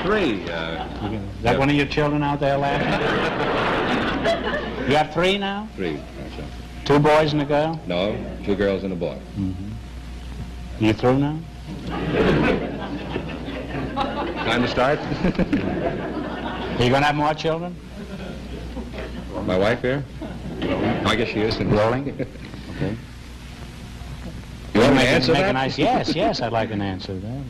3. Is that one of your children out there laughing? You have 3 now? 3, that's right. 2 boys and a girl? No, 2 girls and a boy. You through now? Time to start? Are you going to have more children? My wife here? I guess she is. Rolling? Okay. You want me to answer that? A nice, yes, I'd like an answer to that.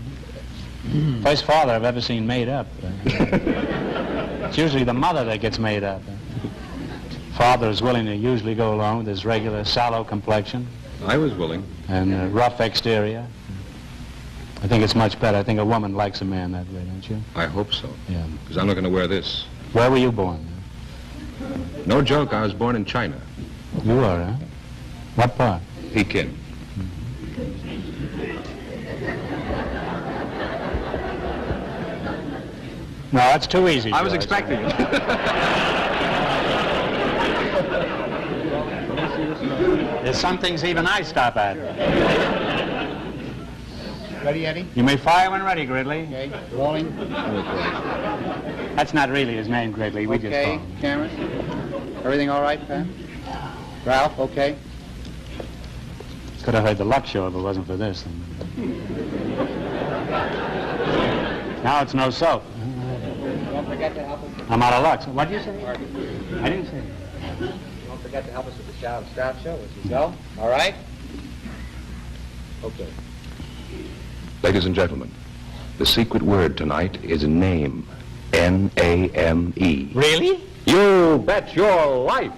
First father I've ever seen made up. It's usually the mother that gets made up. Father is willing to usually go along with his regular sallow complexion. I was willing. And a rough exterior. I think it's much better. I think a woman likes a man that way, don't you? I hope so. Yeah. Because I'm not going to wear this. Where were you born? No joke, I was born in China. You were, huh? What part? Peking. No, that's too easy. I was expecting it. There's some things even I stop at. Ready, Eddie? You may fire when ready, Gridley. Okay, rolling. That's not really his name, Gridley. We just call Okay, him. cameras. Everything all right, Pat? Ralph, okay. Could have heard the luck show if it wasn't for this. Now it's no soap. Don't forget to help us. I'm out of luck. So what did you say? I didn't say. Don't forget to help us with the Shout Scout show as we go. All right? Okay. Ladies and gentlemen, the secret word tonight is name. N-A-M-E. Really? You bet your life.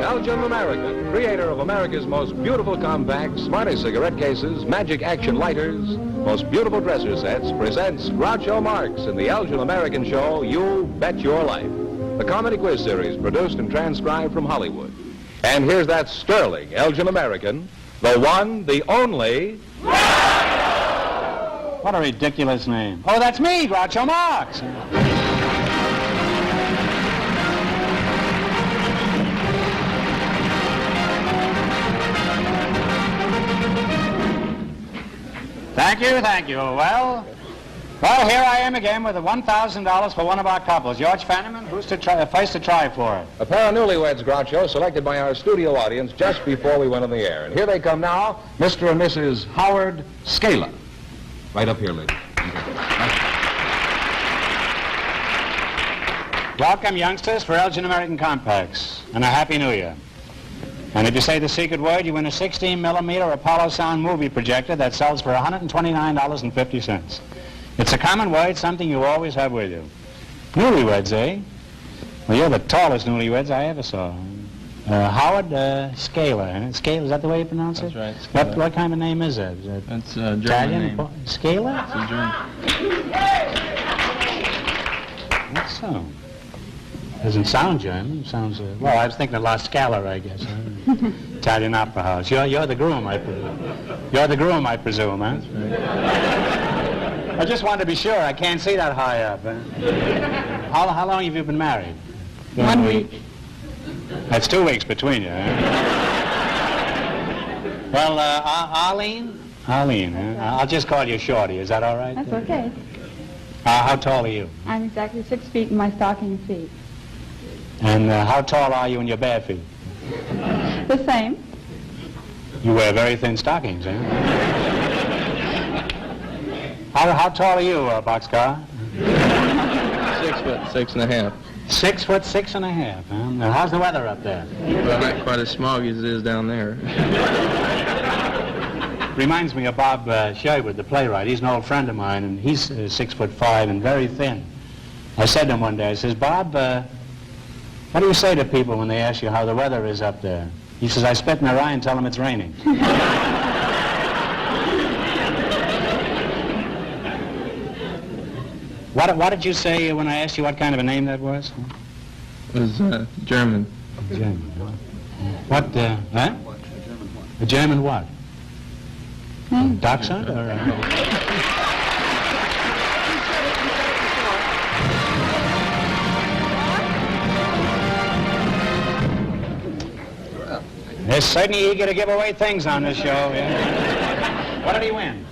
Elgin American, creator of America's most beautiful compacts, smartest cigarette cases, magic action lighters, most beautiful dresser sets, presents Groucho Marx in the Elgin American show, You Bet Your Life, the comedy quiz series produced and transcribed from Hollywood. And here's that sterling Elgin American, the one, the only... What a ridiculous name. Oh, that's me, Groucho Marx. Thank you. Well, here I am again with the $1,000 for one of our couples. George Fenneman, who's first to try for it? A pair of newlyweds, Groucho, selected by our studio audience just before we went on the air. And here they come now, Mr. and Mrs. Howard Scala. Right up here, lady. Welcome, youngsters, for Elgin American Compacts, and a Happy New Year. And if you say the secret word, you win a 16mm Apollo Sound movie projector that sells for $129.50. It's a common word, something you always have with you. Newlyweds, eh? Well, you're the tallest newlyweds I ever saw. Howard Scala. Scala, is that the way you pronounce it? That's right, Scala. What kind of name is that? Is that That's a German Italian? name. Scala? It's a German. That's so. Doesn't sound German. Sounds, well, I was thinking of La Scala, I guess. Italian opera house. You're the groom, I presume. You're the groom, I presume, huh? That's right. I just wanted to be sure. I can't see that high up. How long have you been married? 1 week. That's 2 weeks between you, huh? Well, Arlene? Arlene, huh? I'll just call you Shorty. Is that all right? That's okay. How tall are you? I'm exactly 6 feet in my stocking feet. And how tall are you in your bare feet? The same. You wear very thin stockings, eh? How tall are you, Boxcar? 6 foot 6.5. 6 foot 6.5. Huh? Now, how's the weather up there? Well, not quite as smoggy as it is down there. Reminds me of Bob Sherwood, the playwright. He's an old friend of mine, and he's 6'5" and very thin. I said to him one day, I says, Bob, what do you say to people when they ask you how the weather is up there? He says, I spit in their eye and tell them it's raining. What did you say when I asked you what kind of a name that was? It was German. German. What, huh? A German what? Dachshund or? They're certainly eager to give away things on this show, yeah. What did he win?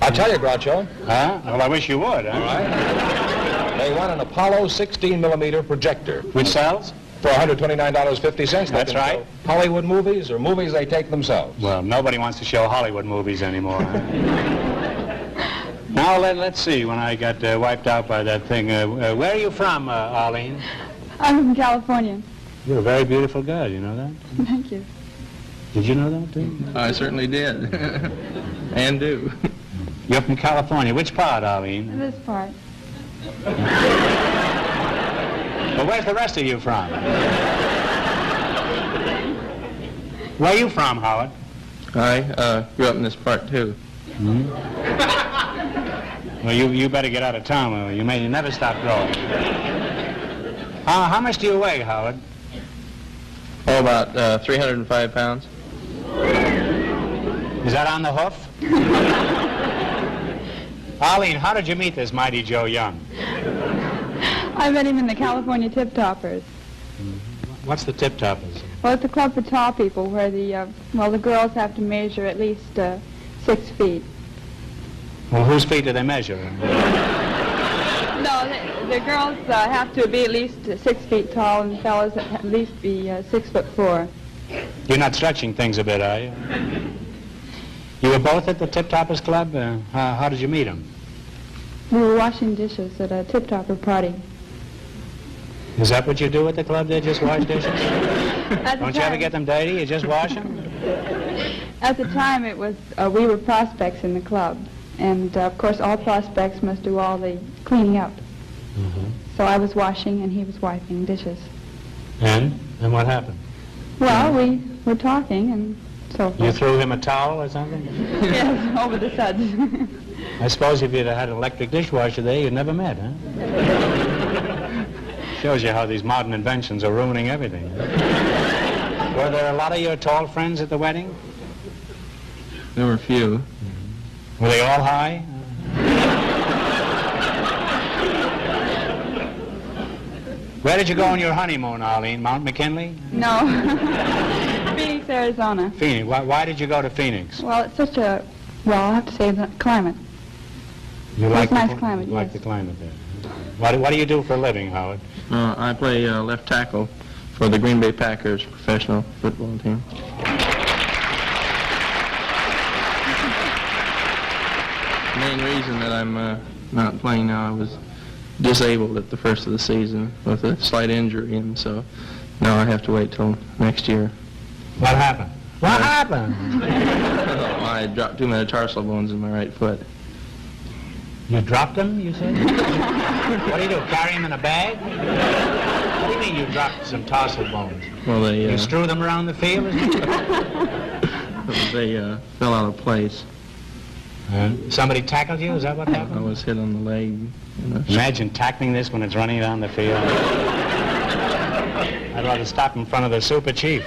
I'll tell you, Groucho. Huh? Well, I wish you would, huh? All right. They won an Apollo 16mm projector. Which sells? For $129.50. That's right. Hollywood movies or movies they take themselves. Well, nobody wants to show Hollywood movies anymore, huh? Now, let's see, when I got wiped out by that thing. Where are you from, Arlene? I'm from California. You're a very beautiful girl, you know that? Thank you. Did you know that, too? I certainly did. And do. You're from California. Which part, Arlene? This part. Well, where's the rest of you from? Where are you from, Howard? I grew up in this part, too. Mm-hmm. Well, you better get out of town, or you may never stop growing. How much do you weigh, Howard? Oh, about 305 pounds. Is that on the hoof? Arlene, how did you meet this mighty Joe Young? I met him in the California Tip Toppers. What's the Tip Toppers? Well, it's a club for tall people where the girls have to measure at least 6 feet. Well, whose feet do they measure? No, the girls have to be at least 6 feet tall, and the fellas at least be 6'4". You're not stretching things a bit, are you? You were both at the Tip Toppers Club? How did you meet them? We were washing dishes at a Tip Topper party. Is that what you do at the club there, just wash dishes? Don't you ever get them dirty? You just wash them? At the time, it was we were prospects in the club, and of course, all prospects must do all the cleaning up. Mm-hmm. So I was washing, and he was wiping dishes. And what happened? Well, we were talking, and so forth. You threw him a towel or something? Yes, over the suds. I suppose if you'd had an electric dishwasher there, you'd never met, huh? Shows you how these modern inventions are ruining everything. Were there a lot of your tall friends at the wedding? There were a few. Mm-hmm. Were they all high? Where did you go on your honeymoon, Arlene? Mount McKinley? No. Phoenix, Arizona. Phoenix. Why did you go to Phoenix? Well, it's such a, I have to say the climate. You It's nice climate, you like yes. the climate there. What do you do for a living, Howard? I play left tackle for the Green Bay Packers professional football team. The main reason that I'm not playing now, I was disabled at the first of the season with a slight injury, and so now I have to wait till next year. What happened? What happened? I dropped two metatarsal bones in my right foot. You dropped them, you said? What do you do, carry them in a bag? What do you mean you dropped some tarsal bones? Well, they You strew them around the field? they fell out of place. Somebody tackled you? Is that what I happened? was hit on the leg. Imagine tackling this when it's running down the field. I'd rather stop in front of the super chief.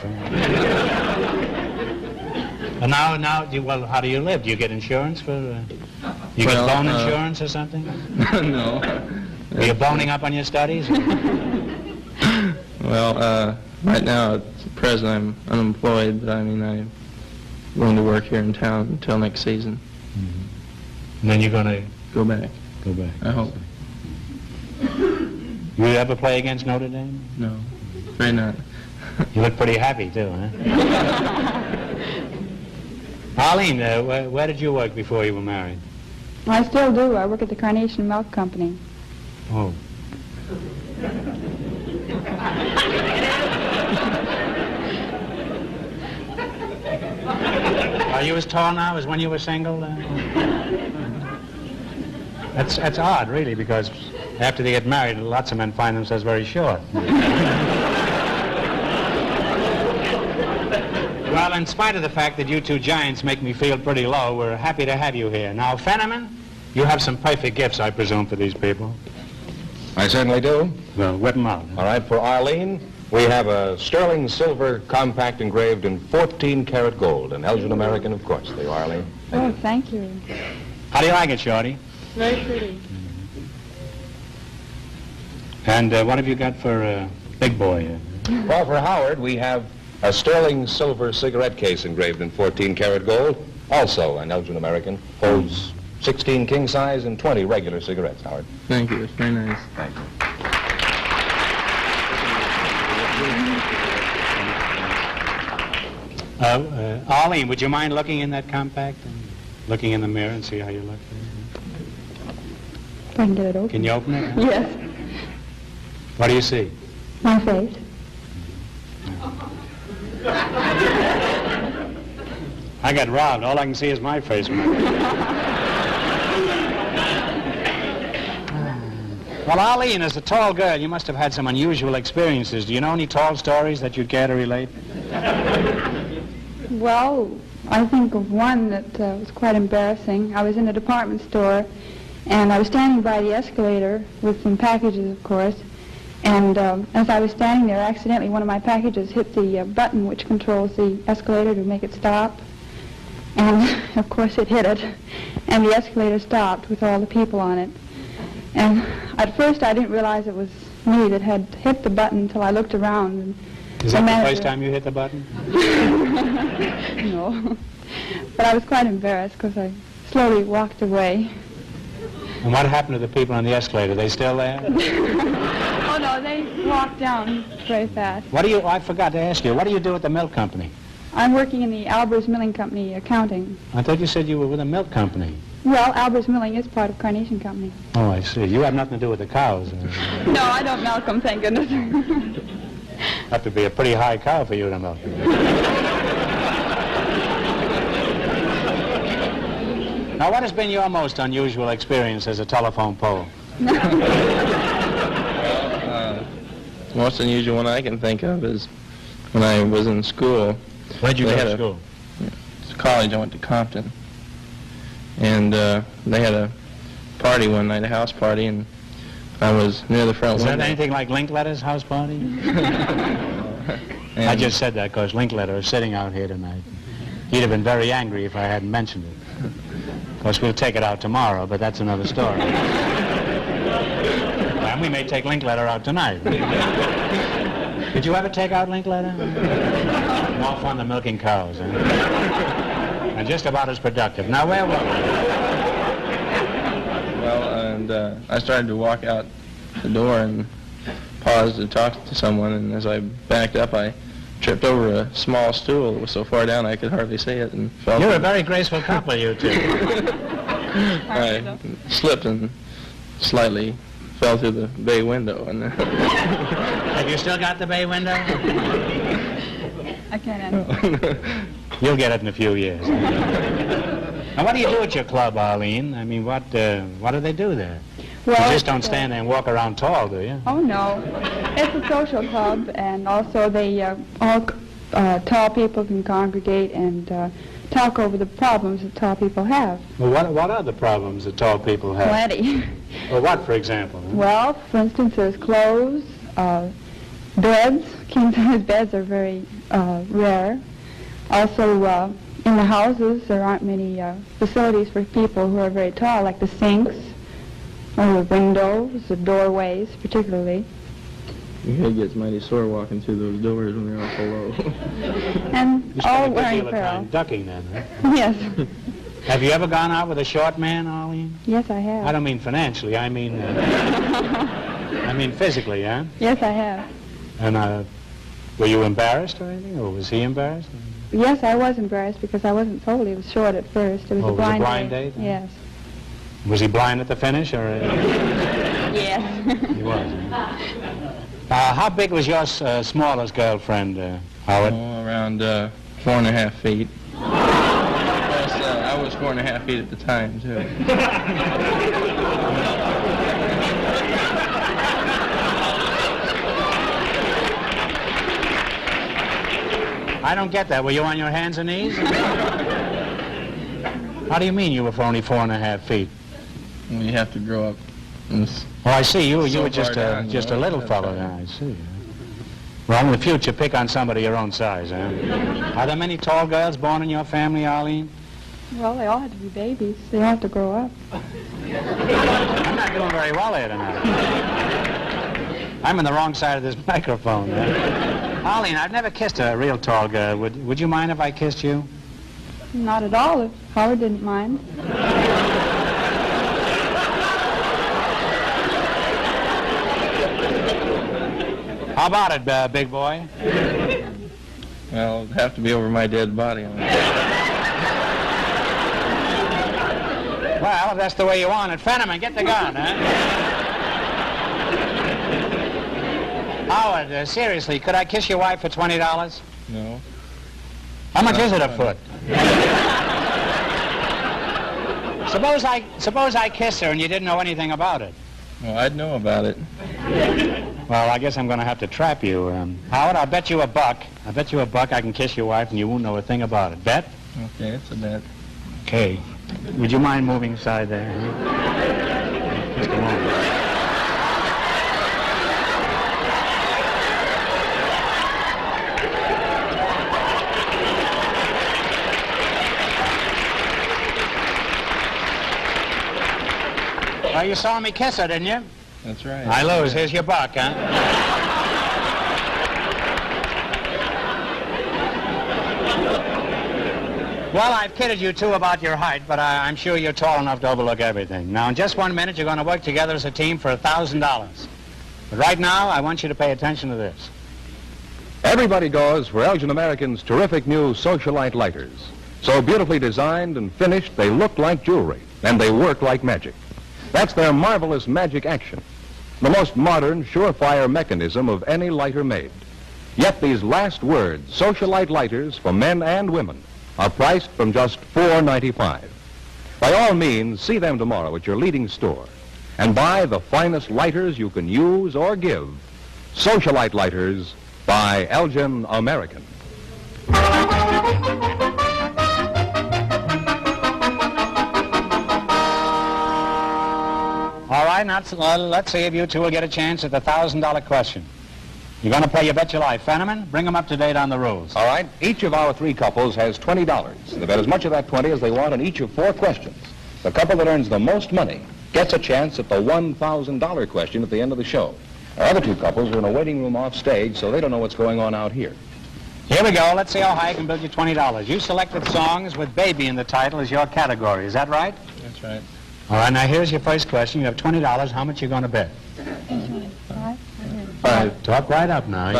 And now, how do you live? Do you get insurance for... you get bone insurance or something? No. Are you boning up on your studies? Well, right now, at present, I'm unemployed, but I'm going to work here in town until next season. Mm-hmm. And then you're going to... Go back. Go back. I hope. You ever play against Notre Dame? No. Afraid not. You look pretty happy, too, huh? Arlene, where did you work before you were married? I still do. I work at the Carnation Milk Company. Oh. Are you as tall now as when you were single? That's odd, really, because after they get married, lots of men find themselves very short. Well, in spite of the fact that you two giants make me feel pretty low, we're happy to have you here. Now, Fenneman, you have some perfect gifts, I presume, for these people. I certainly do. Well, whip them out. All right, for Arlene, we have a sterling silver compact engraved in 14-karat gold, an Elgin American, of course, for you, Arlene. Oh, thank you. How do you like it, Shorty? Very pretty. And what have you got for Big Boy? Well, for Howard, we have A sterling silver cigarette case engraved in 14-karat gold, also an Elgin American, holds 16 king-size and 20 regular cigarettes, Howard. Thank you. That's very nice. Thank you. Arlene, would you mind looking in that compact and looking in the mirror and see how you look? If I can get it open. Can you open it? Yes, What do you see? my face. I got robbed. All I can see is my face. Well, Arlene, as a tall girl, you must have had some unusual experiences. Do you know any tall stories that you'd care to relate? Well, I think of one that was quite embarrassing. I was in a department store, and I was standing by the escalator with some packages, of course. And as I was standing there, accidentally one of my packages hit the button which controls the escalator to make it stop. And, of course, it hit it. And the escalator stopped with all the people on it. And at first I didn't realize it was me that had hit the button until I looked around. And Is that the first time you hit the button? No. But I was quite embarrassed because I slowly walked away. And what happened to the people on the escalator? Are they still there? Oh, no, they walked down very fast. What do you, I forgot to ask you, what do you do at the milk company? I'm working in the Albers Milling Company accounting. I thought you said you were with a milk company. Well, Albers Milling is part of Carnation Company. Oh, I see. You have nothing to do with the cows. No, I don't milk them, thank goodness. Have to be a pretty high cow for you to milk. Now, what has been your most unusual experience as a telephone pole? The most unusual one I can think of is when I was in school. Where'd you They go had to a- school? College, I went to Compton. And they had a party one night, a house party, and I was near the front Is that window. anything like Linkletter's house party? And I just said that because Linkletter is sitting out here tonight. He'd have been very angry if I hadn't mentioned it. Of course, we'll take it out tomorrow, but that's another story. And we may take Linkletter out tonight. Did you ever take out Linkletter? More fun than milking cows, eh? And just about as productive. Now, where were we? Well, and I started to walk out the door and paused to talk to someone, and as I backed up, I tripped over a small stool that was so far down I could hardly see it, and fell. You're a very graceful couple, you two. I slipped and slightly fell through the bay window, and Have you still got the bay window? I can't answer. You'll get it in a few years. Now, what do you do at your club, Arlene? I mean, what do they do there? Well, You just don't it's, stand there and walk around tall, do you? Oh, no. It's a social club, and also they all tall people can congregate and talk over the problems that tall people have. Well, what are the problems that tall people have? Plenty. Well, what, for example? Huh? Well, for instance, there's clothes, beds. King-size beds are very rare. Also, in the houses, there aren't many facilities for people who are very tall, like the sinks, or the windows, the doorways, particularly. your head gets mighty sore walking through those doors when they're all so low. And You spend all a good wearing deal of time apparel. ducking then, huh? Yes. Have you ever gone out with a short man, Arlene? Yes, I have. I don't mean financially, I mean physically, huh? Yes, I have. And were you embarrassed or anything, or was he embarrassed? Yes, I was embarrassed because I wasn't told he was short at first. It was Oh, a it was a blind blind date? Yes. Was he blind at the finish, or? Yes. He was. How big was your smallest girlfriend, Howard? Oh, around 4.5 feet. Plus, I was 4.5 feet at the time, too. I don't get that. Were you on your hands and knees? How do you mean you were only 4.5 feet? Well, you have to grow up. And Oh, I see. You So were just far down, just you a know, little that's fellow. right. Yeah, I see. Well, in the future, pick on somebody your own size, huh? Are there many tall girls born in your family, Arlene? Well, they all had to be babies. They all have to grow up. I'm not doing very well here tonight. I'm on the wrong side of this microphone. Huh? Arlene, I've never kissed a real tall girl. Would you mind if I kissed you? Not at all, if Howard didn't mind. How about it, big boy? Well, it'd have to be over my dead body. Well, if that's the way you want it. Fenneman, get the gun, huh? Howard, seriously, could I kiss your wife for $20? No. How much is it a foot? Suppose I kiss her and you didn't know anything about it. Well, I'd know about it. Well, I guess I'm going to have to trap you. Howard, I'll bet you $1. I'll bet you $1 I can kiss your wife and you won't know a thing about it. Bet? Okay, it's a bet. Okay. Would you mind moving aside there? Huh? Just a moment. Well, you saw me kiss her, didn't you? That's right. I lose. Here's your $1, huh? Well, I've kidded you, too, about your height, but I'm sure you're tall enough to overlook everything. Now, in just 1 minute, you're going to work together as a team for $1,000. But right now, I want you to pay attention to this. Everybody goes for Elgin American's terrific new Socialite lighters. So beautifully designed and finished, they look like jewelry, and they work like magic. That's their marvelous magic action, the most modern, surefire mechanism of any lighter made. Yet these last words, Socialite lighters for men and women, are priced from just $4.95. By all means, see them tomorrow at your leading store and buy the finest lighters you can use or give. Socialite lighters by Elgin American. All right, now let's see if you two will get a chance at the $1,000 question. You're going to play You Bet Your Life. Fenneman, bring them up to date on the rules. All right, each of our 3 couples has $20. They bet as much of that 20 as they want on each of 4 questions. The couple that earns the most money gets a chance at the $1,000 question at the end of the show. Our other 2 couples are in a waiting room off stage, so they don't know what's going on out here. Here we go. Let's see how high I can build you $20. You selected songs with baby in the title as your category. Is that right? That's right. All right, now here's your first question. You have $20. How much are you going to bet? 5. Talk right up now.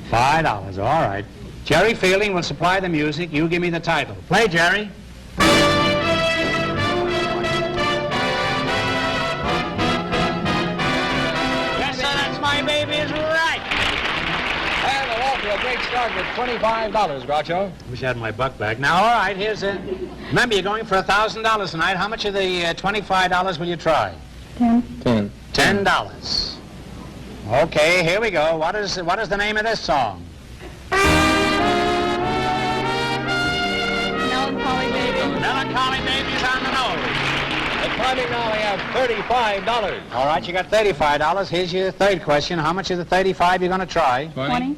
$5. All right. Jerry Fielding will supply the music. You give me the title. Play, Jerry. Yes, sir, that's My Baby is right. And we're off to a great start with $25, Groucho. Wish I had my $1 back. Now, all right, here's it. Remember, you're going for $1,000 tonight. How much of the $25 will you try? 10. $10. Okay, here we go. What is the name of this song? Melancholy Baby. Melancholy Baby's on the nose. The timing now, we have $35. All right, you got $35. Here's your third question. How much of the $35 you're going to try? 20.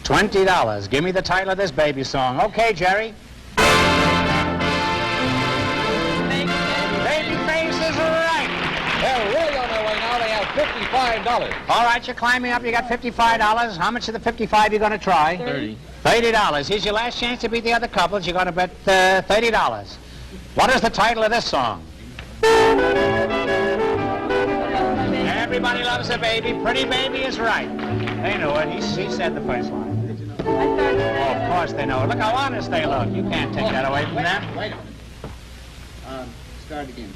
$20. Give me the title of this baby song. Okay, Jerry. Baby Face is right. They're really on their way now. They have $55. All right, you're climbing up. You got $55. How much of the $55 you going to try? 30. $30. Here's your last chance to beat the other couples. You're going to bet $30. What is the title of this song? Everybody loves a baby. Pretty Baby is right. They know it. He said the first line. Oh, of course they know it. Look how honest they look. You can't take that away from them. Wait a minute. Start again,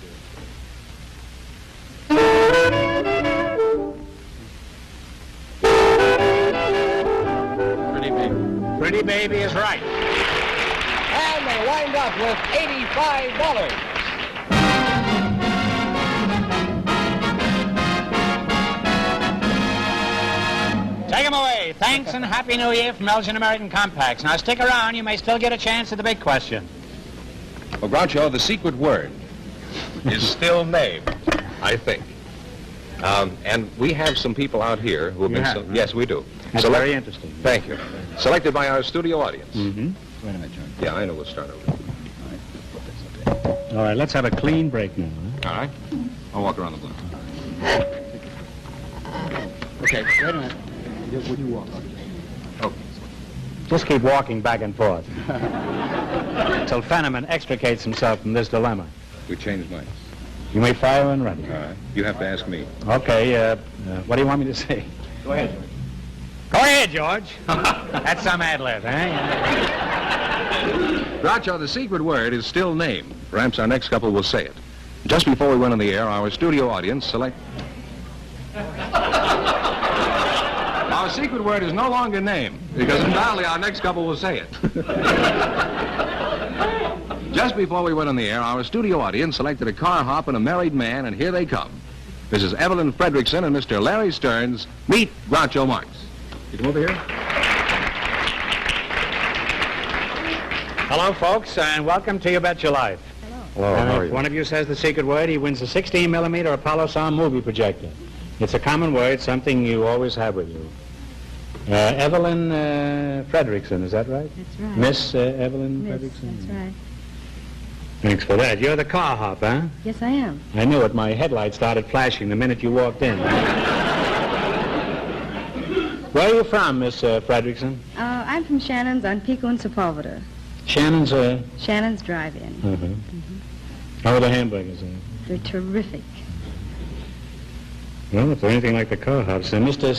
Pretty big. Pretty Baby is right. And they wind up with $85. Take them away. Thanks and Happy New Year from Elgin American Compacts. Now stick around. You may still get a chance at the big question. Well, Groucho, the secret word is still named, I think. And we have some people out here who have You been... have, huh? Yes, we do. That's very interesting. Thank you. Selected by our studio audience. Mm-hmm. Wait a minute, John. Yeah, I know we'll start over. All right, let's have a clean break now. Huh? All right? I'll walk around the block. Okay, wait a minute. Would you walk up? Just keep walking back and forth until Fenneman extricates himself from this dilemma. We changed minds. You may fire when ready. All right. You have to ask me. Okay, what do you want me to say? Go ahead. Go ahead, George. That's some ad-lib, eh? Groucho, the secret word is still name. Perhaps our next couple will say it. Just before we went on the air, our studio audience select... Our secret word is no longer name, because undoubtedly our next couple will say it. Just before we went on the air, our studio audience selected a car hop and a married man, and here they come. Mrs. Evelyn Fredrickson and Mr. Larry Stearns. Meet Groucho Marx. You come over here. Hello, folks, and welcome to You Bet Your Life. Hello, And how are if you? one of you says the secret word, he wins a 16mm Apollo sound movie projector. It's a common word, something you always have with you. Evelyn Fredrickson, is that right? That's right. Miss Evelyn Miss, Fredrickson? that's right. Thanks for that. You're the car hop, huh? Yes, I am. I knew it. My headlight started flashing the minute you walked in. Where are you from, Miss Fredrickson? I'm from Shannon's on Pico and Sepulveda. Shannon's, Shannon's Drive-In. How are the hamburgers? They're terrific. Well, if they're anything like the car hops. Mr.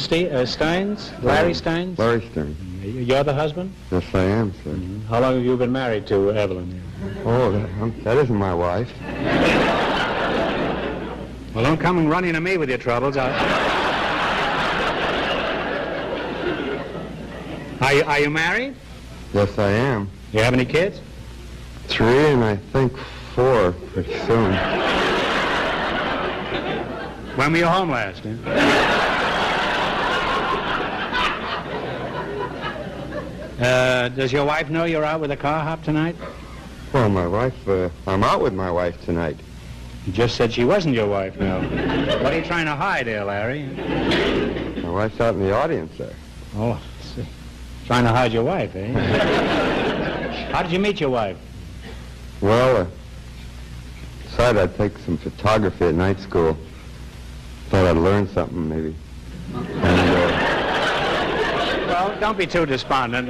Steins? Larry Steins? Larry Stern. You're the husband? Yes, I am, sir. How long have you been married to Evelyn? Oh, that isn't my wife. Well, don't come and running to me with your troubles. Are you married? Yes, I am. You have any kids? 3 and I think 4 pretty soon. When were you home last? Does your wife know you're out with a car hop tonight? Well, my wife, I'm out with my wife tonight. You just said she wasn't your wife now. What are you trying to hide there, Larry? My wife's out in the audience there. Oh, I see. Trying to hide your wife, eh? How did you meet your wife? Well, decided I'd take some photography at night school. Thought I'd learn something, maybe. And, Well, don't be too despondent.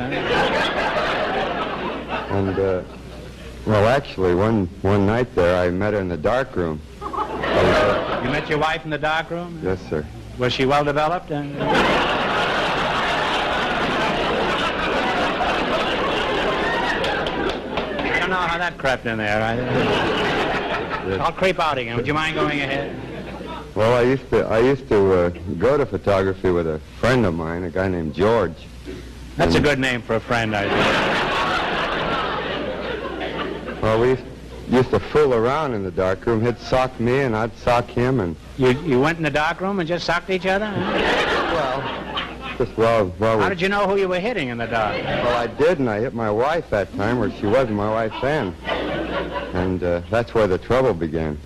well, actually, one night there, I met her in the dark room. You met your wife in the dark room? Yes, sir. Was she well developed? Uh, I don't know how that crept in there. I'll creep out again. Would you mind going ahead? Well, I used to go to photography with a friend of mine, a guy named George. That's a good name for a friend, I think. Well, we used to fool around in the dark room. He'd sock me and I'd sock him, and You went in the dark room and just socked each other? just while How we... did you know who you were hitting in the dark? Well, I did, and I hit my wife that time, where she wasn't my wife then. And that's where the trouble began.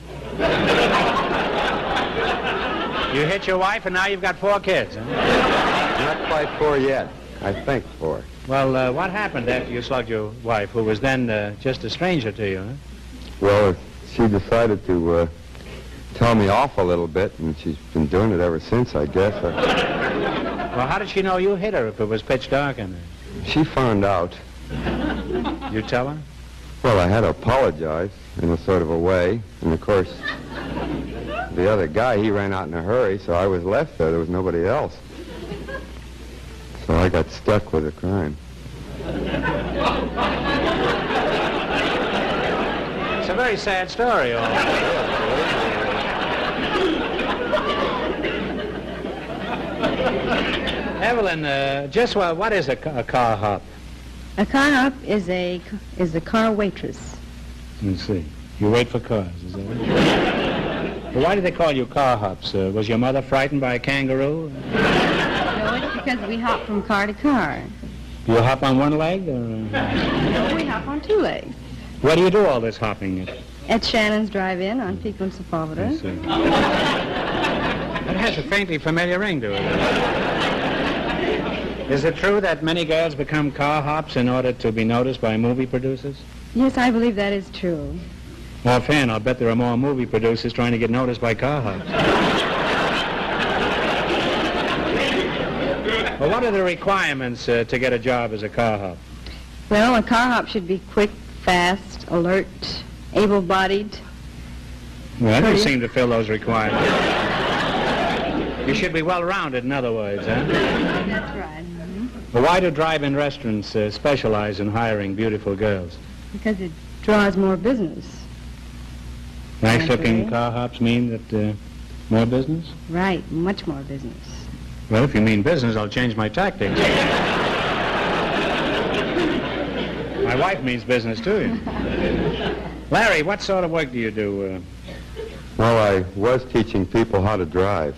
You hit your wife and now you've got 4 kids, huh? Not quite 4 yet. I think 4. Well, what happened after you slugged your wife, who was then just a stranger to you, huh? Well, she decided to tell me off a little bit, and she's been doing it ever since, I guess. Well, how did she know you hit her if it was pitch dark in there? She found out. You tell her? Well, I had to apologize in a sort of a way, and of course, the other guy, he ran out in a hurry, so I was left there. There was nobody else. So I got stuck with the crime. It's a very sad story, all Evelyn, just what is a car hop? A car hop is a car waitress. Let's see. You wait for cars, is that right? Well, why do they call you car hops? Was your mother frightened by a kangaroo? No, it's because we hop from car to car. Do you hop on one leg? Or, No, we hop on 2 legs. where do you do all this hopping? At Shannon's Drive-In on Pico and Sepulveda. Let's see. It has a faintly familiar ring to it. Is it true that many girls become car hops in order to be noticed by movie producers? Yes, I believe that is true. Offhand, I'll bet there are more movie producers trying to get noticed by car hops. Well, what are the requirements to get a job as a car hop? Well, a car hop should be quick, fast, alert, able-bodied. Well, I don't seem to fill those requirements. You should be well-rounded, in other words, huh? That's right. Well, why do drive-in restaurants specialize in hiring beautiful girls? Because it draws more business. Nice-looking Okay. car hops mean that more business? Right, much more business. Well, if you mean business, I'll change my tactics. My wife means business, too. Larry, what sort of work do you do? Well, I was teaching people how to drive.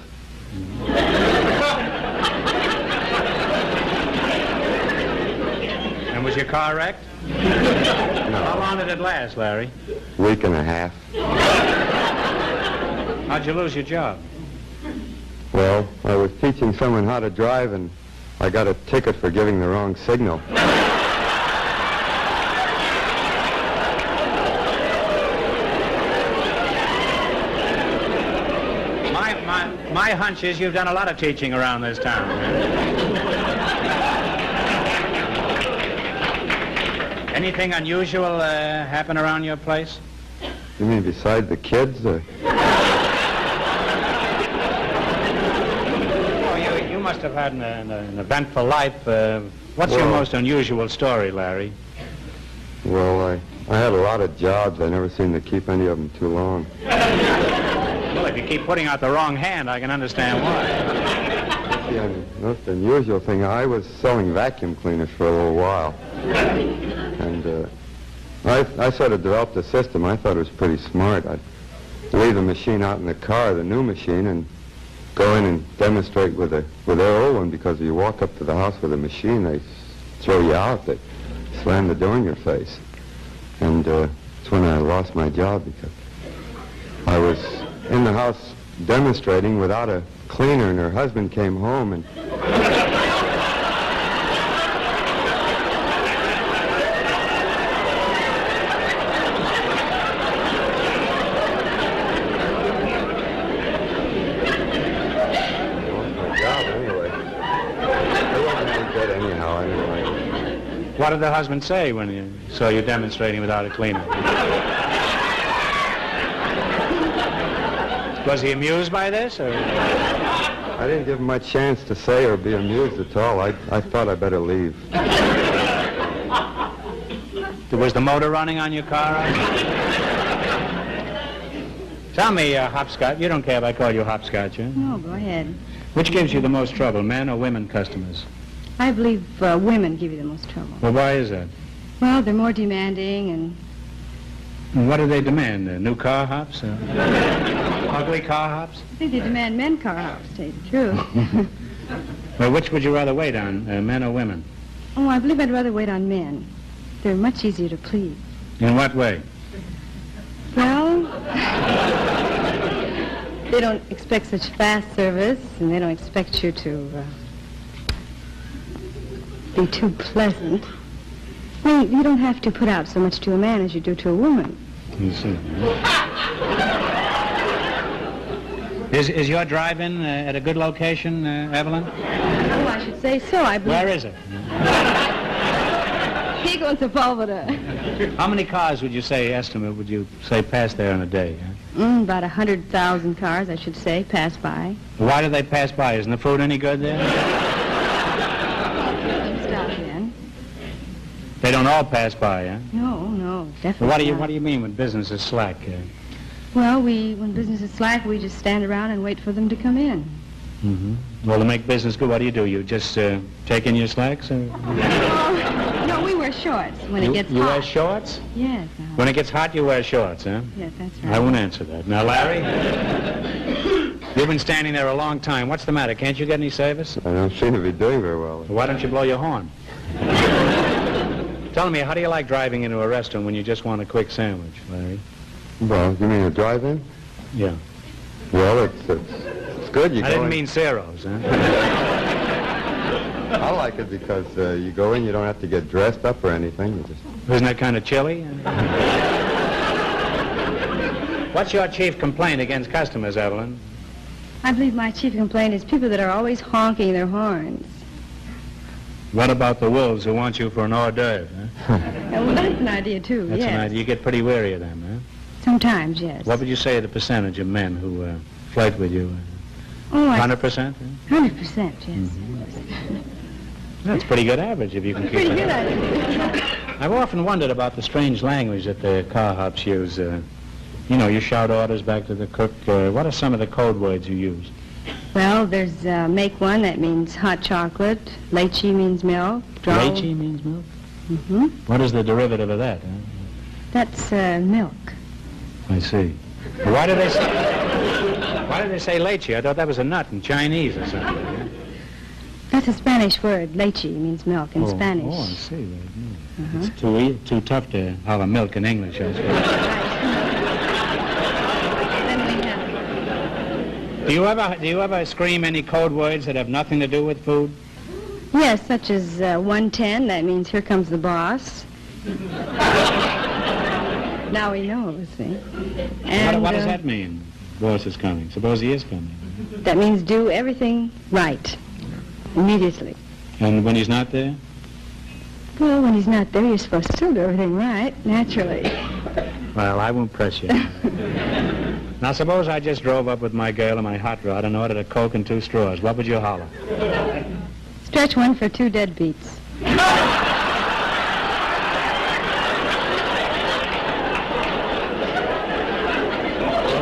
And was your car wrecked? How long did it last, Larry? Week and a half. How'd you lose your job? Well, I was teaching someone how to drive, and I got a ticket for giving the wrong signal. My hunch is you've done a lot of teaching around this town. Anything unusual happen around your place? You mean besides the kids? Oh, you must have had an eventful life. What's your Well- most unusual story, Larry? Well, I had a lot of jobs. I never seemed to keep any of them too long. Well, if you keep putting out the wrong hand, I can understand why. The most unusual thing, I was selling vacuum cleaners for a little while. And I sort of developed a system. I thought it was pretty smart. I'd leave the machine out in the car, the new machine, and go in and demonstrate with their old one, because if you walk up to the house with a machine, they throw you out. They slam the door in your face. And that's when I lost my job, because I was in the house demonstrating without a cleaner, and her husband came home, and lost my job anyway. It wasn't any good anyhow, anyway. What did the husband say when you saw you demonstrating without a cleaner? Was he amused by this, or? I didn't give him much chance to say or be amused at all. I thought I'd better leave. Was the motor running on your car? Tell me, Hopscotch, you don't care if I call you Hopscotch, huh? No, go ahead. Which gives you the most trouble, men or women customers? I believe women give you the most trouble. Well, why is that? Well, they're more demanding, and And what do they demand? New car hops? Ugly car hops? I think they demand men car hops, to tell you the truth. Well, which would you rather wait on, men or women? Oh, I believe I'd rather wait on men. They're much easier to please. In what way? Well, they don't expect such fast service, and they don't expect you to be too pleasant. I mean, you don't have to put out so much to a man as you do to a woman. You see. Is your drive-in at a good location, Evelyn? Oh, I should say so. I believe. Where is it? Pico and Sepulveda. How many cars would you say, estimate, would you say pass there in a day? About 100,000 cars, I should say, pass by. Why do they pass by? Isn't the food any good there? Stop then. They don't all pass by, huh? No, definitely Well, not. what do you mean when business is slack? Well, when business is slack, we just stand around and wait for them to come in. Mm-hmm. Well, to make business good, what do? You just take in your slacks? Or? No, we wear shorts when it gets You hot. wear shorts? Yes. When it gets hot, you wear shorts, huh? Yes, that's right. I won't answer that. Now, Larry, you've been standing there a long time. What's the matter? Can't you get any service? I don't seem to be doing very well. Why don't you blow your horn? Tell me, how do you like driving into a restaurant when you just want a quick sandwich, Larry? Well, you mean a drive-in? Yeah. Well, it's good. You I go didn't in. mean zeros, huh? I like it because you go in, you don't have to get dressed up or anything. You just... Isn't that kind of chilly? What's your chief complaint against customers, Evelyn? I believe my chief complaint is people that are always honking their horns. What about the wolves who want you for an hors d'oeuvre? Huh? Well, that's an idea, too, That's yes. an idea. You get pretty weary of them, huh? Sometimes, yes. What would you say the percentage of men who flirt with you? Oh, 100%? 100%, yes. That's a pretty good average if you can keep Pretty it good, up. I think. I've often wondered about the strange language that the carhops use. You know, you shout orders back to the cook. What are some of the code words you use? Well, there's make one, that means hot chocolate. Leche means milk. Leche means milk? Mm-hmm. What is the derivative of that? Huh? That's milk. I see. Well, why did they say leche? I thought that was a nut in Chinese or something. That's a Spanish word. Leche means milk in Spanish. Oh, I see. It's too tough to have a milk in English, I suppose. Do you ever scream any code words that have nothing to do with food? Yes, such as 110, that means here comes the boss. Now he knows, see. And, what does that mean? Boss is coming. Suppose he is coming. That means do everything right, immediately. And when he's not there? Well, when he's not there, you're supposed to still do everything right, naturally. Well, I won't press you. Now, suppose I just drove up with my girl and my hot rod and ordered a Coke and 2 straws. What would you holler? Stretch one for 2 deadbeats.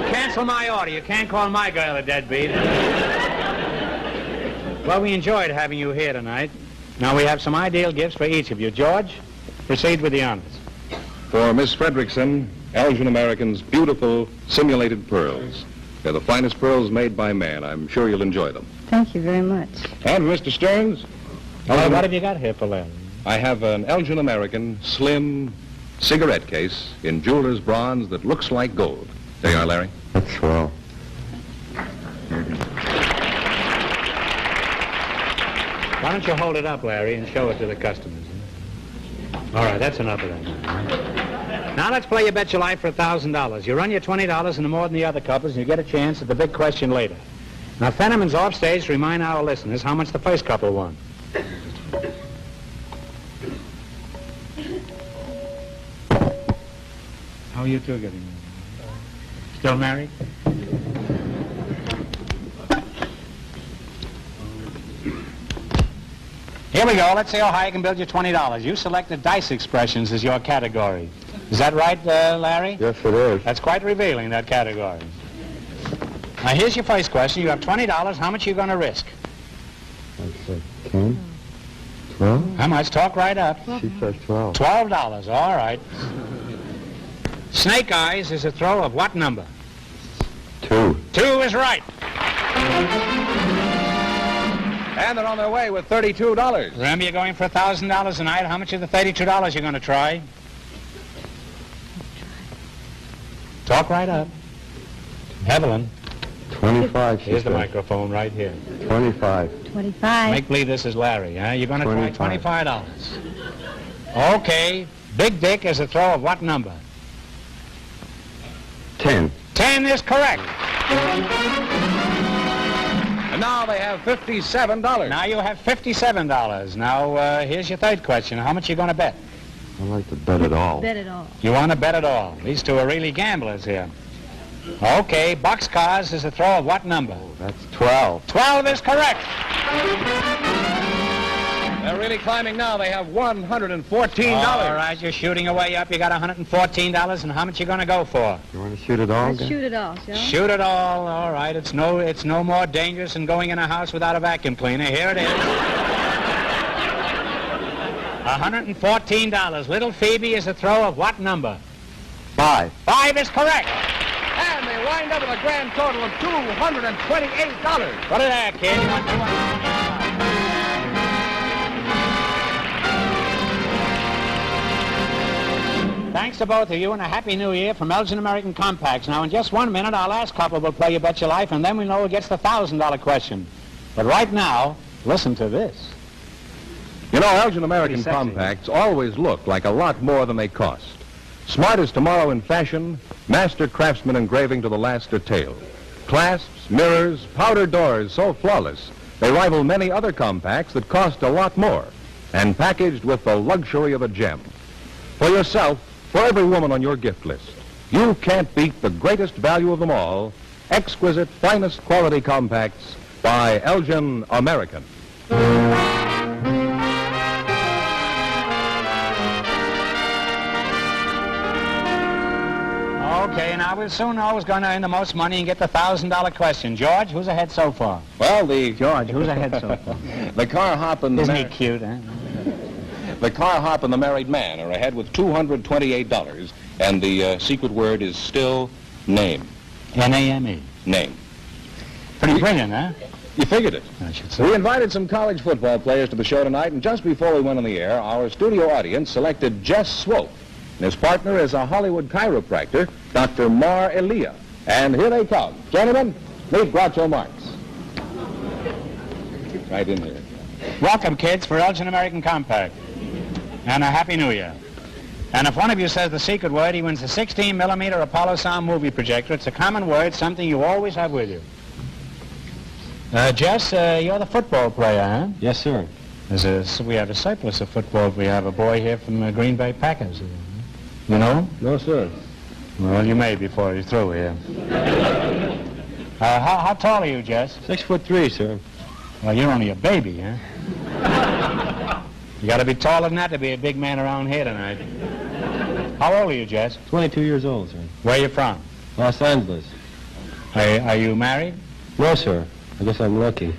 Cancel my order. You can't call my girl a deadbeat. Well, we enjoyed having you here tonight. Now we have some ideal gifts for each of you. George, proceed with the honors. For Miss Fredrickson, Elgin American's beautiful simulated pearls. They're the finest pearls made by man. I'm sure you'll enjoy them. Thank you very much. And for Mr. Stearns, Well, what have you got here for Larry? I have an Elgin American slim cigarette case in jeweler's bronze that looks like gold. There you are, Larry. That's swell. Why don't you hold it up, Larry, and show it to the customers? All right, that's enough of that. Now let's play You Bet Your Life for $1,000. You run your $20 into more than the other couples, and you get a chance at the big question later. Now, Fenneman's off stage to remind our listeners how much the first couple won. How are you two getting on? Still married? Here we go. Let's see how high you can build your $20. You selected dice expressions as your category. Is that right, Larry? Yes, it is. That's quite revealing, that category. Now, here's your first question. You have $20. How much are you going to risk? That's 10, 12. How much? Talk right up. She says 12. $12. All right. Snake eyes is a throw of what number? 2. 2 is right. And they're on their way with $32. Remember, you're going for $1,000 tonight. How much of the $32 you're going to try? Talk right up. Evelyn. 25, she Here's the says. microphone right here. 25. 25. Make believe this is Larry, huh? You're going to try 25. $25. Okay. Big Dick is a throw of what number? 10. 10 is correct. And now they have $57. Now you have $57. Now, here's your third question. How much are you going to bet? I like to bet it all. Bet it all. You want to bet it all. These two are really gamblers here. Okay, boxcars is a throw of what number? That's 12. 12 is correct. They're really climbing now. They have $114. All right, you're shooting away up. You got $114, and how much you going to go for? You want to shoot it all? Let's shoot it all, shall we? Shoot it all right. It's no more dangerous than going in a house without a vacuum cleaner. Here it is. $114. Little Phoebe is a throw of what number? 5. 5 is correct. And they wind up with a grand total of $228. Put it there, kid. You want $225. Thanks to both of you, and a Happy New Year from Elgin American Compacts. Now, in just 1 minute, our last couple will play You Bet Your Life, and then we know who gets the $1,000 question. But right now, listen to this. You know, Elgin American Pretty sexy. Compacts always look like a lot more than they cost. Smart as tomorrow in fashion, master craftsman engraving to the last detail. Clasps, mirrors, powder doors so flawless, they rival many other compacts that cost a lot more. and packaged with the luxury of a gem. For yourself, for every woman on your gift list, you can't beat the greatest value of them all, exquisite, finest quality compacts by Elgin American. Okay, now we'll soon know who's going to earn the most money and get the $1,000 question. George, who's ahead so far? Well, George, who's ahead so far? the car hop and Isn't he cute, huh? The car hop and the married man are ahead with $228, and the secret word is still name. N-A-M-E. Name. Pretty brilliant, huh? You figured it. I should say. We invited some college football players to the show tonight, and just before we went on the air, our studio audience selected Jess Swope. And his partner is a Hollywood chiropractor, Dr. Marah. And here they come. Gentlemen, meet Groucho Marx. Right in here. Welcome, kids, for Elgin American Compact. And a Happy New Year. And if one of you says the secret word, he wins a 16mm Apollo sound movie projector. It's a common word, something you always have with you. Jess, you're the football player, huh? Yes, sir. We have a surplus of football. We have a boy here from Green Bay Packers. You know him? No, sir. Well, you may before you're through here. How tall are you, Jess? 6'3", sir. Well, you're only a baby, huh? You got to be taller than that to be a big man around here tonight. How old are you, Jess? 22 years old, sir. Where are you from? Los Angeles. Are you married? No, sir. I guess I'm lucky.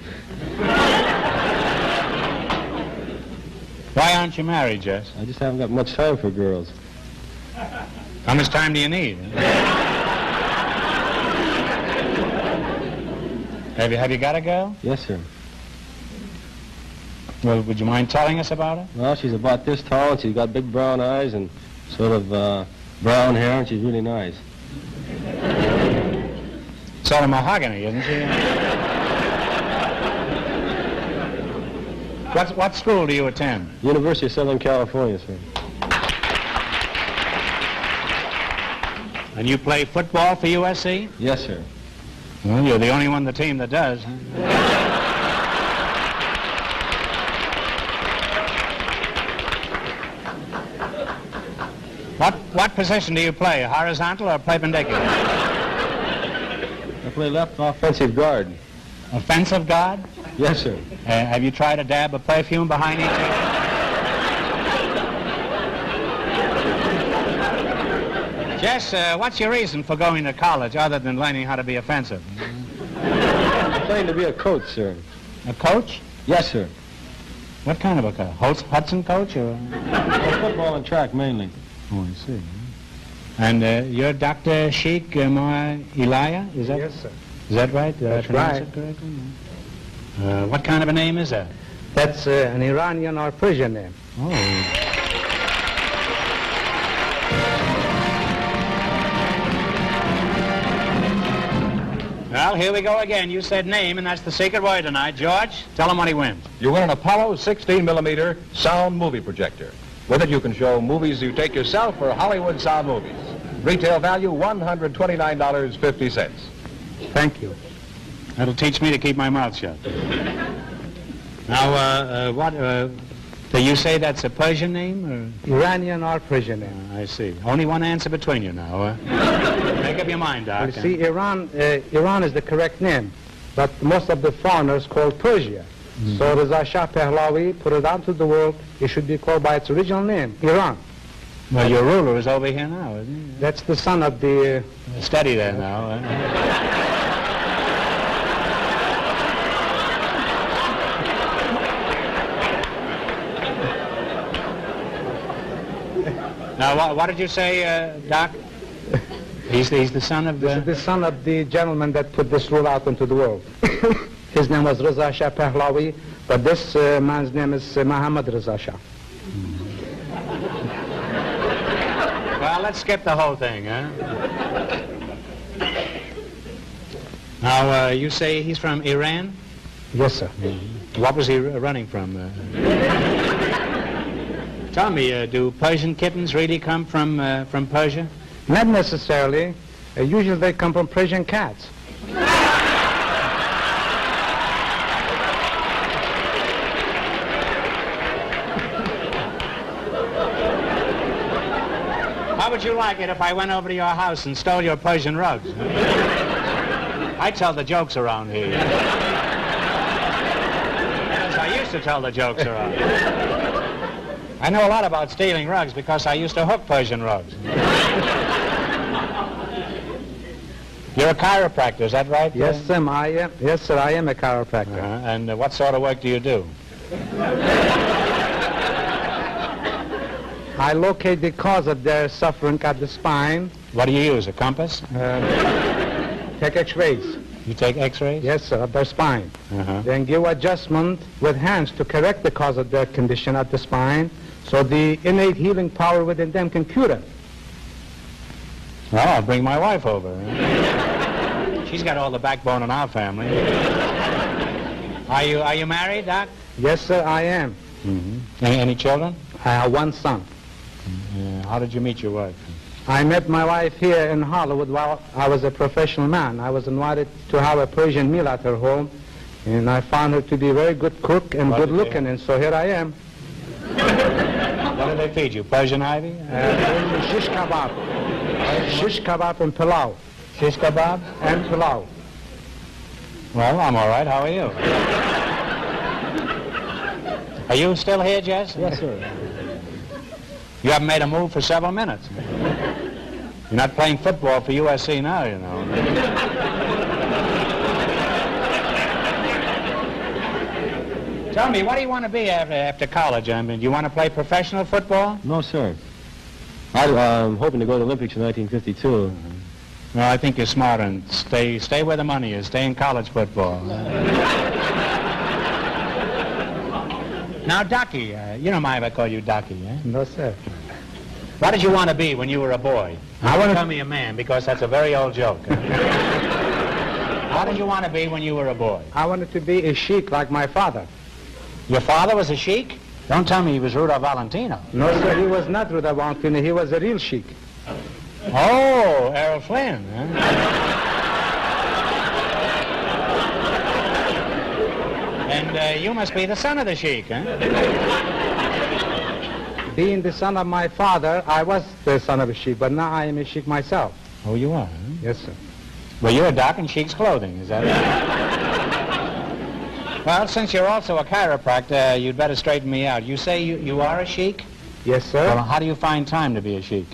Why aren't you married, Jess? I just haven't got much time for girls. How much time do you need? Have you got a girl? Yes, sir. Well, would you mind telling us about her? Well, she's about this tall, and she's got big brown eyes and sort of brown hair, and she's really nice. Sort of mahogany, isn't she? What school do you attend? University of Southern California, sir. And you play football for USC? Yes, sir. Well, you're the only one on the team that does. Huh? What position do you play, horizontal or perpendicular? I play left offensive guard. Offensive guard? Yes, sir. Have you tried a dab of perfume behind each ear? Jess, what's your reason for going to college other than learning how to be offensive? I'm planning to be a coach, sir. A coach? Yes, sir. What kind of a coach? Hudson coach or? Football and track mainly. Oh, I see. And you're Dr. Sheikh Elia, is that? Yes, sir. Is that right? Did That's I pronounce right. it correctly? What kind of a name is that? That's an Iranian or Persian name. Oh. Well, here we go again. You said name, and that's the secret word tonight. George, tell him what he wins. You win an Apollo 16mm sound movie projector. With it, you can show movies you take yourself or Hollywood sound movies. Retail value, $129.50. Thank you. That'll teach me to keep my mouth shut. Now, do you say that's a Persian name? Or? Iranian or Persian name. I see. Only one answer between you now. Make up your mind, Doc. Well, you see, Iran is the correct name, but most of the foreigners call Persia. Mm-hmm. So Reza Shah Pahlavi put it out to the world. It should be called by its original name, Iran. Well, your ruler is over here now, isn't he? That's the son of the... Steady there now. Now, what did you say, Doc? He's the son of This is the son of the gentleman that put this rule out into the world. His name was Reza Shah Pahlavi, but this man's name is Muhammad Reza Shah. Well, let's skip the whole thing, huh? Now, you say he's from Iran? Yes, sir. What was he running from? Tell me, do Persian kittens really come from Persia? Not necessarily. Usually they come from Persian cats. would you like it if I went over to your house and stole your Persian rugs? I tell the jokes around here. Yes, I used to tell the jokes around. I know a lot about stealing rugs because I used to hook Persian rugs. You're a chiropractor, is that right? Yes, sir, I am. Yes, sir, I am a chiropractor. And what sort of work do you do? I locate the cause of their suffering at the spine. What do you use, a compass? Take x-rays. You take x-rays? Yes, sir, of their spine. Then give adjustment with hands to correct the cause of their condition at the spine so the innate healing power within them can cure it. Well, I'll bring my wife over. She's got all the backbone in our family. Are you married, Doc? Yes, sir, I am. Any children? I have one son. How did you meet your wife? I met my wife here in Hollywood while I was a professional man. I was invited to have a Persian meal at her home, and I found her to be a very good cook and good looking, and so here I am. What do they feed you, Persian ivy? Shish kebab. Shish kebab and pilau. Shish kebab? And pilau. Well, I'm all right. How are you? Are you still here, Jess? Yes, sir. You haven't made a move for several minutes. You're not playing football for USC now, you know. Tell me, what do you want to be after college? I mean, do you want to play professional football? No, sir. I'm hoping to go to the Olympics in 1952. No, I think you're smart and stay where the money is. Stay in college football. Now, Ducky, you don't mind if I call you Ducky, eh? No, sir. What did you want to be when you were a boy? I want to tell me a man, because that's a very old joke. How did you want to be when you were a boy? I wanted to be a sheik like my father. Your father was a sheik? Don't tell me he was Rudolph Valentino. No, sir, he was not Rudolph Valentino. He was a real sheik. Oh, Errol Flynn, huh? And you must be the son of the sheik, huh? Being the son of my father, I was the son of a sheik, but now I am a sheik myself. Oh, you are, huh? Yes, sir. Well, you're a doc in sheik's clothing, is that right? Well, since you're also a chiropractor, you'd better straighten me out. You say you are a sheik? Yes, sir. Well, how do you find time to be a sheik?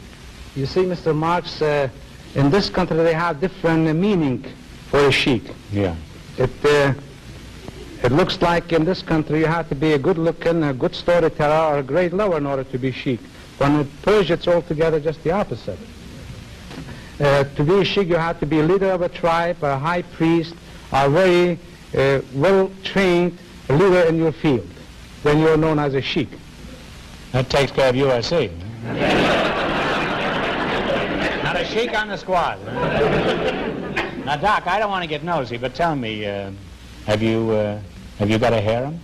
You see, Mr. Marx, in this country they have different meaning for a sheik. Yeah. It looks like in this country you have to be a good-looking, a good storyteller, or a great lover in order to be sheik. When in Persia, it's altogether just the opposite. To be a sheik, you have to be a leader of a tribe, a high priest, a very well-trained leader in your field. Then you're known as a sheik. That takes care of USC. Not a sheik on the squad. Now, Doc, I don't want to get nosy, but tell me, have you got a harem?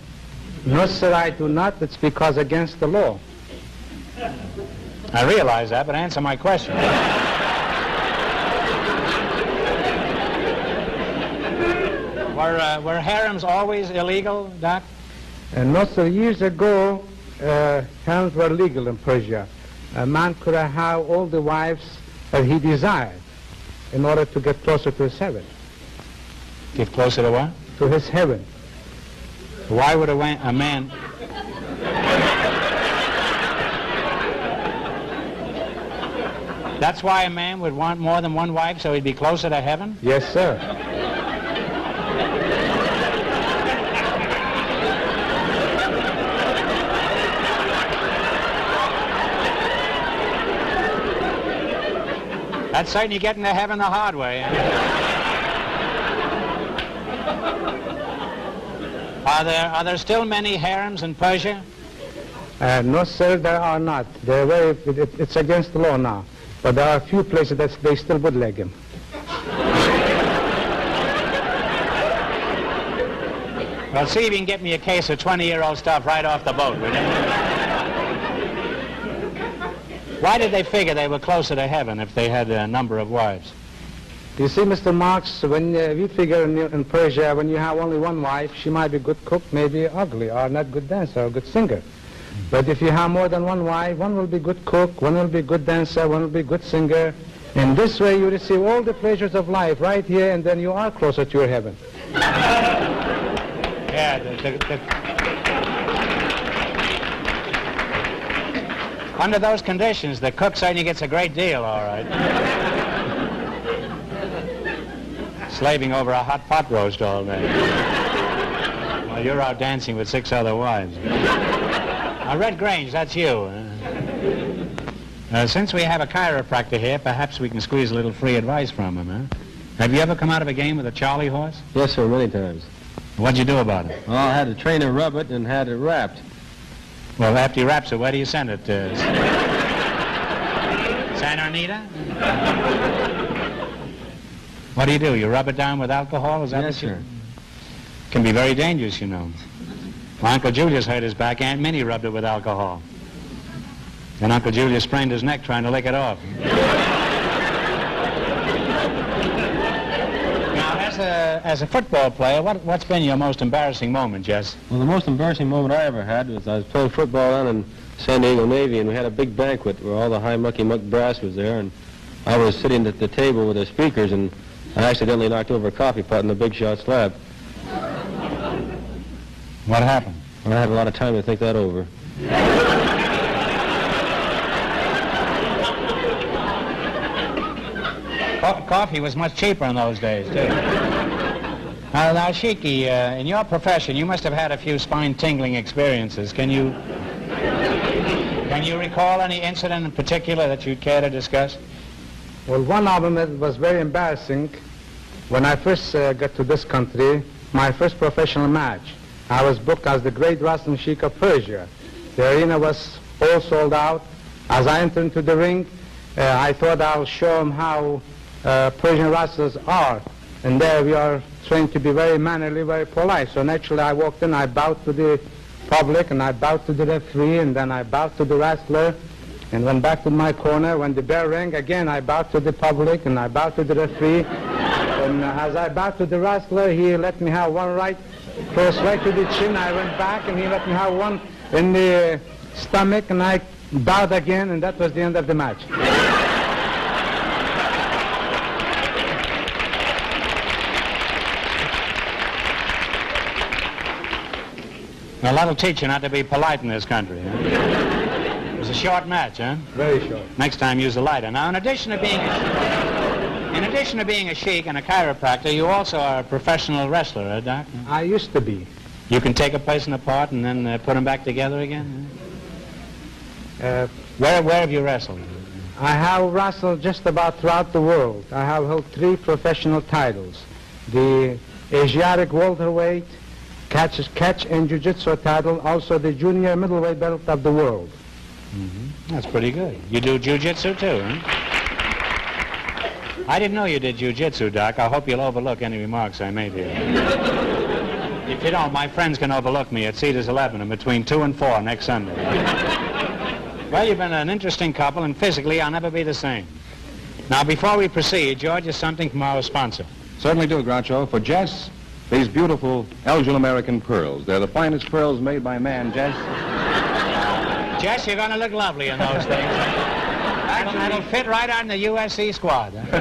No, sir, I do not. It's because against the law. I realize that, but answer my question. Were harems always illegal, Doc? No, sir. Years ago, harems were legal in Persia. A man could have all the wives that he desired in order to get closer to his heaven. Get closer to what? To his heaven. Why would a man... That's why a man would want more than one wife, so he'd be closer to heaven? Yes, sir. That's certainly getting to heaven the hard way. Are there still many harems in Persia? No, sir, there are not. It's against the law now. But there are a few places that they still bootleg him. Well, see if you can get me a case of 20-year-old stuff right off the boat, will you? Why did they figure they were closer to heaven if they had a number of wives? You see, Mr. Marx, when we figure in Persia, when you have only one wife, she might be a good cook, maybe ugly, or not good dancer, or good singer. But if you have more than one wife, one will be good cook, one will be good dancer, one will be good singer. And this way you receive all the pleasures of life right here, and then you are closer to your heaven. Yeah, under those conditions, the cook certainly gets a great deal, all right. Slaving over a hot pot roast all day. While you're out dancing with 6 other wives. Now, Red Grange, that's you. Since we have a chiropractor here, perhaps we can squeeze a little free advice from him, huh? Have you ever come out of a game with a Charlie horse? Yes, sir, many times. What'd you do about it? Well, I had the trainer rub it and had it wrapped. Well, after you wraps it, where do you send it? Santa Anita? What do? You rub it down with alcohol? Is that Yes, what you... sir. Can be very dangerous, you know. My Uncle Julius hurt his back. Aunt Minnie rubbed it with alcohol. And Uncle Julius sprained his neck trying to lick it off. Now, as a football player, what's been your most embarrassing moment, Jess? Well, the most embarrassing moment I ever had was I was playing football down in San Diego Navy, and we had a big banquet where all the high mucky muck brass was there, and I was sitting at the table with the speakers, and I accidentally knocked over a coffee pot in the big shot slab. What happened? Well, I had a lot of time to think that over. Coffee was much cheaper in those days, too. Now, Sheiky, in your profession, you must have had a few spine-tingling experiences. Can you recall any incident in particular that you'd care to discuss? Well, one of them that was very embarrassing. When I first got to this country, my first professional match, I was booked as the great wrestling sheik of Persia. The arena was all sold out. As I entered into the ring, I thought I'll show them how Persian wrestlers are. And there we are trained to be very mannerly, very polite. So naturally I walked in, I bowed to the public, and I bowed to the referee, and then I bowed to the wrestler, and went back to my corner. When the bell rang again, I bowed to the public, and I bowed to the referee. And as I bowed to the wrestler, he let me have one right cross right to the chin. I went back, and he let me have one in the stomach, and I bowed again, and that was the end of the match. Well, that'll teach you not to be polite in this country, huh? It was a short match, huh? Very short. Next time, use a lighter. Now, in addition to being a sheik and a chiropractor, you also are a professional wrestler, Doc? I used to be. You can take a person apart and then put them back together again? Where have you wrestled? I have wrestled just about throughout the world. I have held 3 professional titles. The Asiatic welterweight, catch and jiu-jitsu title, also the junior middleweight belt of the world. Mm-hmm. That's pretty good. You do jiu-jitsu too, huh? I didn't know you did jiu-jitsu, Doc. I hope you'll overlook any remarks I made here. If you don't, my friends can overlook me at Cedars 11 and between 2 and 4 next Sunday. Well, you've been an interesting couple, and physically I'll never be the same. Now, before we proceed, George, is something from our sponsor. Certainly do, Groucho. For Jess, these beautiful Elgin American pearls. They're the finest pearls made by man, Jess. Jess, you're going to look lovely in those things. That'll fit right on the USC squad. Huh?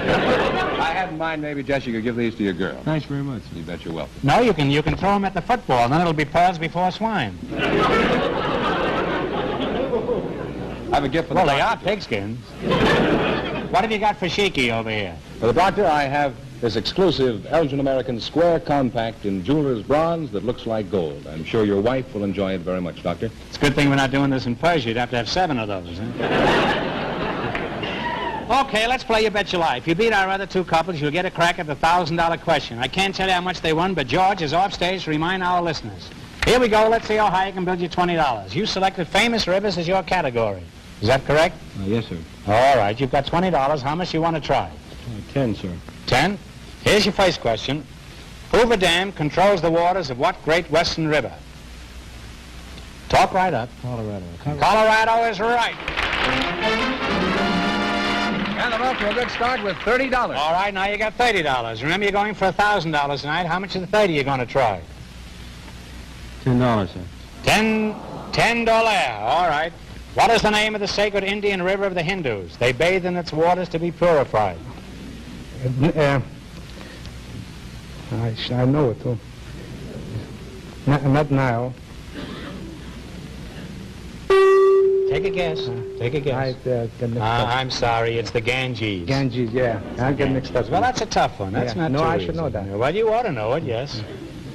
I had in mind maybe, Jess, you could give these to your girl. Thanks very much. You bet you're welcome. No, you can throw them at the football, and then it'll be pearls before swine. I have a gift for the Well, they doctor. are pigskins. What have you got for Sheiky over here? For the doctor, I have this exclusive Elgin American Square Compact in jeweler's bronze that looks like gold. I'm sure your wife will enjoy it very much, Doctor. It's a good thing we're not doing this in Persia. You'd have to have 7 of those, huh? Okay, let's play You Bet Your Life. You beat our other 2 couples, you'll get a crack at the $1,000 question. I can't tell you how much they won, but George is off stage to remind our listeners. Here we go. Let's see how high I can build you $20. You selected famous rivers as your category. Is that correct? Yes, sir. All right, you've got $20. How much you want to try? 10, sir. 10? Here's your first question. Hoover Dam controls the waters of what great western river? Talk right up. Colorado. Colorado is right. And I'm off to a good start with $30. All right, now you got $30. Remember, you're going for $1,000 tonight. How much of the 30 are you going to try? $10, sir. $10. All right. What is the name of the sacred Indian river of the Hindus? They bathe in its waters to be purified. I know it too. Not now. Take a guess. Take a guess. I'm sorry, it's the Ganges. Ganges, yeah. I get mixed up. Well, that's a tough one. That's not No, too I easy. should know that. Well, you ought to know it, yes.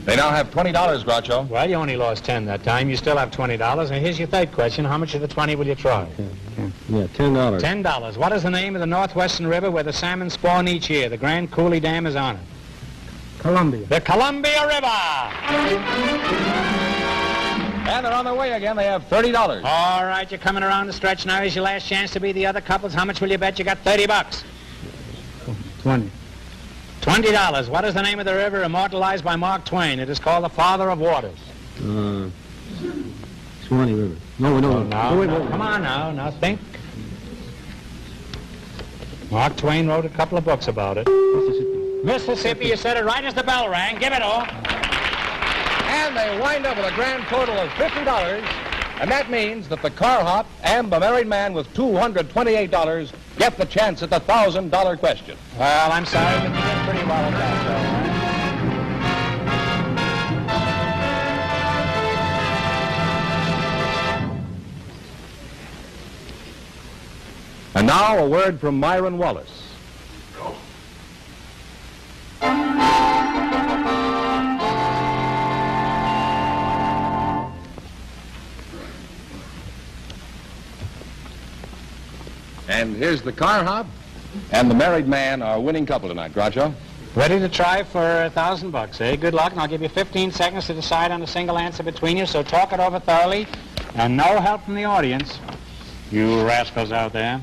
They now have $20, Groucho. Well, you only lost 10 that time. You still have $20. And here's your third question. How much of the 20 will you try? Yeah, $10. $10. What is the name of the northwestern river where the salmon spawn each year? The Grand Coulee Dam is on it. Columbia. The Columbia River. And they're on their way again. They have $30. All right, you're coming around the stretch now. Here's your last chance to be the other couples. How much will you bet? You got $30. 20. $20. What is the name of the river immortalized by Mark Twain? It is called the Father of Waters. Swanee River. No. Wait. Come on now. Now think. Mark Twain wrote a couple of books about it. Mississippi. You said it right as the bell rang. Give it all. And they wind up with a grand total of $50. And that means that the carhop and the married man with $228 get the chance at the $1,000 question. Well, I'm sorry, but you did pretty well at that, And now a word from Myron Wallace. And here's the carhop and the married man, our winning couple tonight. Groucho? Ready to try for $1,000, eh? Good luck, and I'll give you 15 seconds to decide on a single answer between you, so talk it over thoroughly, and no help from the audience. You rascals out there.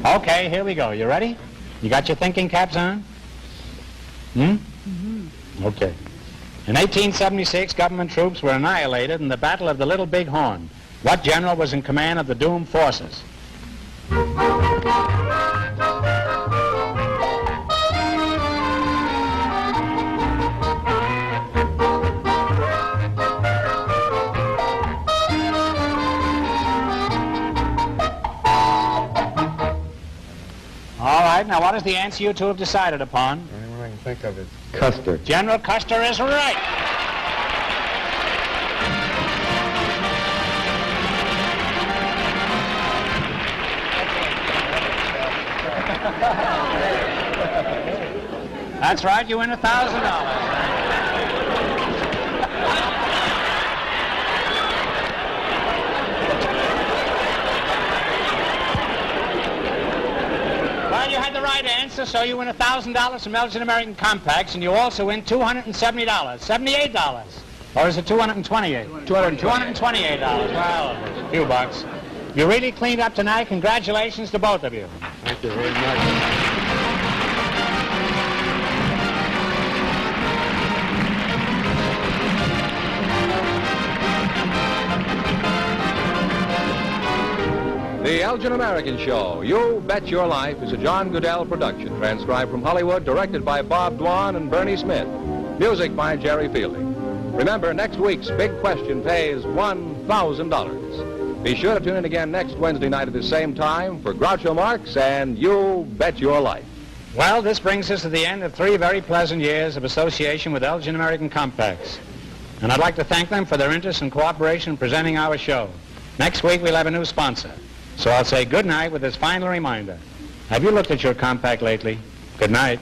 Okay, here we go. You ready? You got your thinking caps on? Okay. In 1876, government troops were annihilated in the Battle of the Little Big Horn. What general was in command of the doomed forces? All right, now what is the answer you two have decided upon? The only one I can think of is Custer. General Custer is right. That's right, you win $1,000. Well, you had the right answer, so you win $1,000 from Elgin American Compacts, and you also win $270, $78. Or is it $228? $228. Well, a few bucks. You really cleaned up tonight. Congratulations to both of you. Thank you very much. The Elgin American Show, You Bet Your Life, is a John Goodell production, transcribed from Hollywood, directed by Bob Dwan and Bernie Smith. Music by Jerry Fielding. Remember, next week's big question pays $1,000. Be sure to tune in again next Wednesday night at the same time for Groucho Marx and You Bet Your Life. Well, this brings us to the end of 3 very pleasant years of association with Elgin American Compacts. And I'd like to thank them for their interest and cooperation in presenting our show. Next week, we'll have a new sponsor. So I'll say good night with this final reminder. Have you looked at your compact lately? Good night.